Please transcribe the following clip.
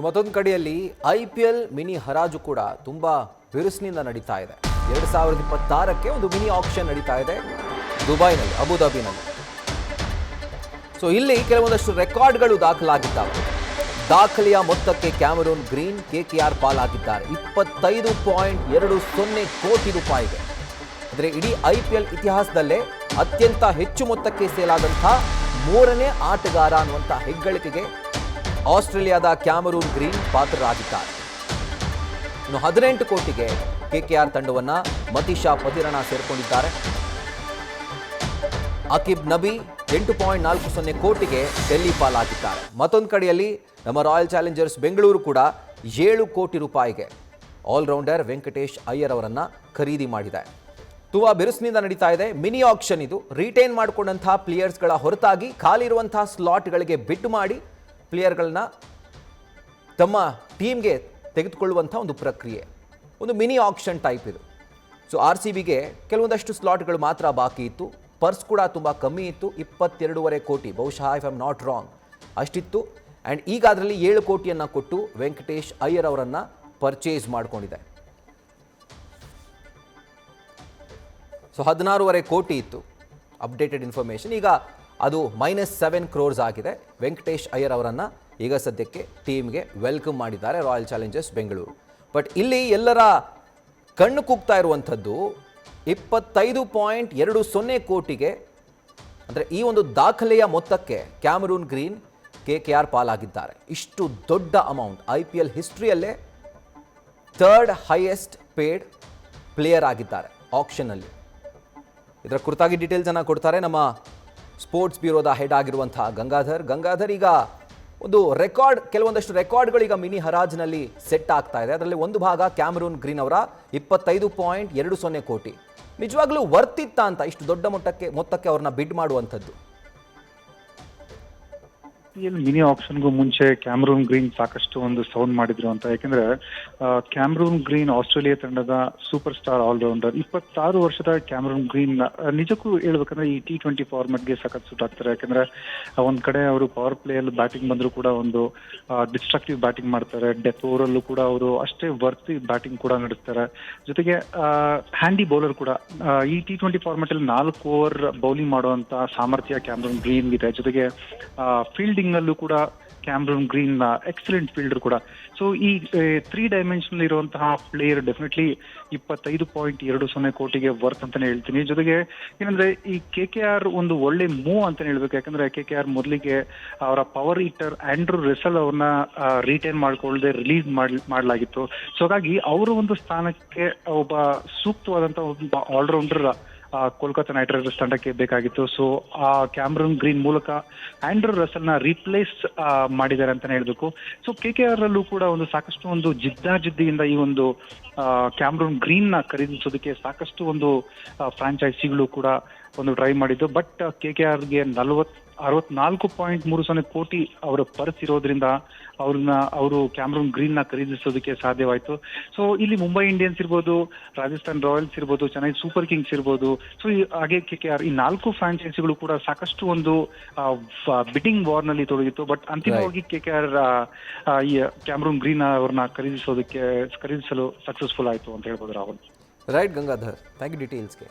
ಮತ್ತೊಂದು ಕಡೆಯಲ್ಲಿ IPL mini ಹರಾಜು ಕೂಡ ತುಂಬಾ ಬಿರುಸಿನಿಂದ ನಡೀತಾ ಇದೆ. 2026ಕ್ಕೆ ಒಂದು ಮಿನಿ ಆಕ್ಷನ್ ನಡೀತಾ ಇದೆ ದುಬೈನಲ್ಲಿ, ಅಬುಧಾಬಿನಲ್ಲಿ. ಸೊ ಇಲ್ಲಿ ಕೆಲವೊಂದಷ್ಟು ರೆಕಾರ್ಡ್ಗಳು ದಾಖಲಾಗಿದ್ದಾವೆ. ದಾಖಲೆಯ ಮೊತ್ತಕ್ಕೆ ಕ್ಯಾಮರೂನ್ ಗ್ರೀನ್ KKR ಪಾಲಾಗಿದ್ದಾರೆ 25.20 ಕೋಟಿ ರೂಪಾಯಿಗೆ. ಅಂದರೆ ಇಡೀ IPL ಇತಿಹಾಸದಲ್ಲೇ ಅತ್ಯಂತ ಹೆಚ್ಚು ಮೊತ್ತಕ್ಕೆ ಸೇಲಾದಂತಹ ಮೂರನೇ ಆಟಗಾರ ಅನ್ನುವಂಥ ಹೆಗ್ಗಳಿಕೆಗೆ ಆಸ್ಟ್ರೇಲಿಯಾದ ಕ್ಯಾಮರೂನ್ ಗ್ರೀನ್ ಪಾತ್ರರಾಗಿದ್ದಾರೆ. ಇನ್ನು 18 ಕೋಟಿಗೆ KKR ತಂಡವನ್ನ ಮತೀಶಾ ಪತಿರಣ ಸೇರಿಕೊಂಡಿದ್ದಾರೆ. ಅಕಿಬ್ ನಬಿ 8.40 ಕೋಟಿಗೆ ಡೆಲ್ಲಿ ಪಾಲಾಗಿದ್ದಾರೆ. ಮತ್ತೊಂದು ಕಡೆಯಲ್ಲಿ ನಮ್ಮ ರಾಯಲ್ ಚಾಲೆಂಜರ್ಸ್ ಬೆಂಗಳೂರು ಕೂಡ 7 ಕೋಟಿ ರೂಪಾಯಿಗೆ ಆಲ್ರೌಂಡರ್ ವೆಂಕಟೇಶ್ ಅಯ್ಯರ್ ಅವರನ್ನ ಖರೀದಿ ಮಾಡಿದೆ. ತುಂಬಾ ಬಿರುಸಿನಿಂದ ನಡೀತಾ ಇದೆ ಮಿನಿ ಆಕ್ಷನ್. ಇದು ರಿಟೈನ್ ಮಾಡಿಕೊಂಡಂತಹ ಪ್ಲೇಯರ್ಸ್ಗಳ ಹೊರತಾಗಿ ಖಾಲಿ ಇರುವಂತಹ ಸ್ಲಾಟ್ಗಳಿಗೆ ಬಿಡ್ ಮಾಡಿ ಪ್ಲೇಯರ್ಗಳನ್ನ ತಮ್ಮ ಟೀಮ್ಗೆ ತೆಗೆದುಕೊಳ್ಳುವಂಥ ಒಂದು ಪ್ರಕ್ರಿಯೆ, ಒಂದು ಮಿನಿ ಆಕ್ಷನ್ ಟೈಪ್ ಇದು. ಸೊ RCBಗೆ ಕೆಲವೊಂದಷ್ಟು ಸ್ಲಾಟ್ಗಳು ಮಾತ್ರ ಬಾಕಿ ಇತ್ತು. ಪರ್ಸ್ ಕೂಡ ತುಂಬ ಕಮ್ಮಿ ಇತ್ತು, 22.5 ಕೋಟಿ, ಬಹುಶಃ if I am not wrong ಅಷ್ಟಿತ್ತು. ಆ್ಯಂಡ್ ಈಗ ಅದರಲ್ಲಿ 7 ಕೋಟಿಯನ್ನು ಕೊಟ್ಟು ವೆಂಕಟೇಶ್ ಅಯ್ಯರ್ ಅವರನ್ನು ಪರ್ಚೇಸ್ ಮಾಡಿಕೊಂಡಿದೆ. ಸೊ 16.5 ಕೋಟಿ ಇತ್ತು ಅಪ್ಡೇಟೆಡ್ ಇನ್ಫಾರ್ಮೇಷನ್. ಈಗ ಅದು -7 crores ಆಗಿದೆ. ವೆಂಕಟೇಶ್ ಅಯ್ಯರ್ ಅವರನ್ನು ಈಗ ಸದ್ಯಕ್ಕೆ ಟೀಮ್ಗೆ ವೆಲ್ಕಮ್ ಮಾಡಿದ್ದಾರೆ ರಾಯಲ್ ಚಾಲೆಂಜರ್ಸ್ ಬೆಂಗಳೂರು. ಬಟ್ ಇಲ್ಲಿ ಎಲ್ಲರ ಕಣ್ಣು ಕುಗ್ತಾ ಇರುವಂಥದ್ದು 25.20 ಕೋಟಿಗೆ, ಅಂದರೆ ಈ ಒಂದು ದಾಖಲೆಯ ಮೊತ್ತಕ್ಕೆ ಕ್ಯಾಮರೂನ್ ಗ್ರೀನ್ KKR ಪಾಲಾಗಿದ್ದಾರೆ. ಇಷ್ಟು ದೊಡ್ಡ amount IPL ಹಿಸ್ಟ್ರಿಯಲ್ಲೇ 3rd highest paid player ಆಗಿದ್ದಾರೆ ಆಕ್ಷನ್ನಲ್ಲಿ. ಇದರ ಕುರಿತಾಗಿ ಡೀಟೇಲ್ಸನ್ನು ಕೊಡ್ತಾರೆ ನಮ್ಮ ಸ್ಪೋರ್ಟ್ಸ್ ಬ್ಯೂರೋದ ಹೆಡ್ ಆಗಿರುವಂತಹ ಗಂಗಾಧರ್. ಈಗ ಒಂದು ಕೆಲವೊಂದಷ್ಟು ರೆಕಾರ್ಡ್ಗಳು ಈಗ ಮಿನಿ ಹರಾಜಿನಲ್ಲಿ ಸೆಟ್ ಆಗ್ತಾ ಇದೆ. ಅದರಲ್ಲಿ ಒಂದು ಭಾಗ ಕ್ಯಾಮರೂನ್ ಗ್ರೀನ್ ಅವರ 25.20 ಕೋಟಿ. ನಿಜವಾಗ್ಲೂ ವರ್ತಿತ್ತ ಅಂತ ಇಷ್ಟು ದೊಡ್ಡ ಮೊತ್ತಕ್ಕೆ ಅವ್ರನ್ನ ಬಿಡ್ ಮಾಡುವಂಥದ್ದು? ಮಿನಿ ಆಕ್ಷನ್ಗೂ ಮುಂಚೆ ಕ್ಯಾಮರೂನ್ ಗ್ರೀನ್ ಸಾಕಷ್ಟು ಒಂದು ಸೌಂಡ್ ಮಾಡಿದ್ರು ಅಂತ. ಯಾಕಂದ್ರೆ ಕ್ಯಾಮರೂನ್ ಗ್ರೀನ್ ಆಸ್ಟ್ರೇಲಿಯಾ ತಂಡದ ಸೂಪರ್ ಸ್ಟಾರ್ ಆಲ್ರೌಂಡರ್. 26 ವರ್ಷದ ಕ್ಯಾಮರೂನ್ ಗ್ರೀನ್ ನಿಜಕ್ಕೂ ಹೇಳ್ಬೇಕಂದ್ರೆ ಈ T20 ಫಾರ್ಮೆಟ್ಗೆ ಸಖತ್ ಸೂಟ್ ಆಗ್ತಾರೆ. ಯಾಕಂದ್ರೆ ಒಂದ್ ಕಡೆ ಅವರು ಪವರ್ ಪ್ಲೇ ಅಲ್ಲಿ ಬ್ಯಾಟಿಂಗ್ ಬಂದ್ರು ಕೂಡ ಒಂದು ಡಿಸ್ಟ್ರಕ್ಟಿವ್ ಬ್ಯಾಟಿಂಗ್ ಮಾಡ್ತಾರೆ. ಡೆತ್ ಓವರ್ ಅಲ್ಲೂ ಕೂಡ ಅವರು ಅಷ್ಟೇ ವರ್ತಿ ಬ್ಯಾಟಿಂಗ್ ಕೂಡ ನಡೆಸ್ತಾರೆ. ಜೊತೆಗೆ ಹ್ಯಾಂಡಿ ಬೌಲರ್ ಕೂಡ. ಈ T20 ಫಾರ್ಮೆಟ್ ಅಲ್ಲಿ 4 ಓವರ್ ಬೌಲಿಂಗ್ ಮಾಡುವಂತ ಸಾಮರ್ಥ್ಯ ಕ್ಯಾಮರೂನ್ ಗ್ರೀನ್ ಇದೆ. ಜೊತೆಗೆ ಫೀಲ್ಡಿಂಗ್ ನಲ್ಲೂ ಕೂಡ ಕ್ಯಾಮರೂನ್ ಗ್ರೀನ್ ಎಕ್ಸಲೆಂಟ್ ಫೀಲ್ಡರ್ ಕೂಡ. ಸೊ ಈ 3 ಡೈಮೆನ್ಷನಲ್ ಇರುವಂತಹ ಪ್ಲೇಯರ್ ಡೆಫಿನೆಟ್ಲಿ 25.20 ಕೋಟಿಗೆ ವರ್ತ್ ಅಂತಾನೆ ಹೇಳ್ತೀನಿ. ಜೊತೆಗೆ ಏನಂದ್ರೆ ಈ KKR ಒಂದು ಒಳ್ಳೆ ಮೂವ್ ಅಂತಾನೆ ಹೇಳ್ಬೇಕು. ಯಾಕಂದ್ರೆ KKR ಮೊದಲಿಗೆ ಅವರ ಪವರ್ ಹಿಟ್ಟರ್ ಆಂಡ್ರೂ ರಸೆಲ್ ಅವ್ರನ್ನ ರಿಟೈನ್ ಮಾಡ್ಕೊಳ್ಳದೆ ರಿಲೀಸ್ ಮಾಡಲಾಗಿತ್ತು. ಸೊ ಹಾಗಾಗಿ ಅವರ ಒಂದು ಸ್ಥಾನಕ್ಕೆ ಒಬ್ಬ ಸೂಕ್ತವಾದಂತ ಒಬ್ಬ ಆಲ್ರೌಂಡರ್ ಕೋಲ್ಕತ್ತಾ ನೈಟ್ ರೈಡರ್ಸ್ ತಂಡಕ್ಕೆ ಬೇಕಾಗಿತ್ತು. ಸೊ ಆ ಕ್ಯಾಮರೂನ್ ಗ್ರೀನ್ ಮೂಲಕ ಆಂಡ್ರೂ ರಸೆಲ್ನ ರೀಪ್ಲೇಸ್ ಮಾಡಿದ್ದಾರೆ ಅಂತಾನೆ ಹೇಳ್ಬೇಕು. ಸೊ KKR ಅಲ್ಲೂ ಕೂಡ ಒಂದು ಸಾಕಷ್ಟು ಒಂದು ಜಿದ್ದಾಜಿದ್ದಿಯಿಂದ ಈ ಒಂದು ಕ್ಯಾಮರೂನ್ ಗ್ರೀನ್ ನ ಖರೀದಿಸೋದಕ್ಕೆ ಸಾಕಷ್ಟು ಒಂದು ಫ್ರಾಂಚೈಸಿಗಳು ಕೂಡ ಒಂದು ಟ್ರೈ ಮಾಡಿದ್ದು. ಬಟ್ KKRಗೆ 64.30 ಕೋಟಿ ಅವರ ಪರ್ಸ್ ಇರೋದ್ರಿಂದ ಅವರು ಕ್ಯಾಮರೂನ್ ಗ್ರೀನ್ ನ ಖರೀದಿಸೋದಕ್ಕೆ ಸಾಧ್ಯವಾಯಿತು. ಸೊ ಇಲ್ಲಿ ಮುಂಬೈ ಇಂಡಿಯನ್ಸ್ ಇರ್ಬೋದು, ರಾಜಸ್ಥಾನ್ ರಾಯಲ್ಸ್ ಇರ್ಬೋದು, ಚೆನ್ನೈ ಸೂಪರ್ ಕಿಂಗ್ಸ್ ಇರ್ಬೋದು, ಸೊ ಹಾಗೆ KKR ಈ 4 ಫ್ರಾಂಚೈಸಿಗಳು ಕೂಡ ಸಾಕಷ್ಟು ಒಂದು ಬಿಡ್ಡಿಂಗ್ ವಾರ್ ನಲ್ಲಿ ತೊಡಗಿತ್ತು. ಬಟ್ ಅಂತಿಮವಾಗಿ KKR ಈ ಕ್ಯಾಮರೂನ್ ಗ್ರೀನ್ ಅವ್ರನ್ನ ಖರೀದಿಸಲು ಸಕ್ಸಸ್ಫುಲ್ ಆಯಿತು ಅಂತ ಹೇಳ್ಬೋದು Rahul. Right Gangadhar, thank you ಡೀಟೇಲ್ಸ್ಗೆ.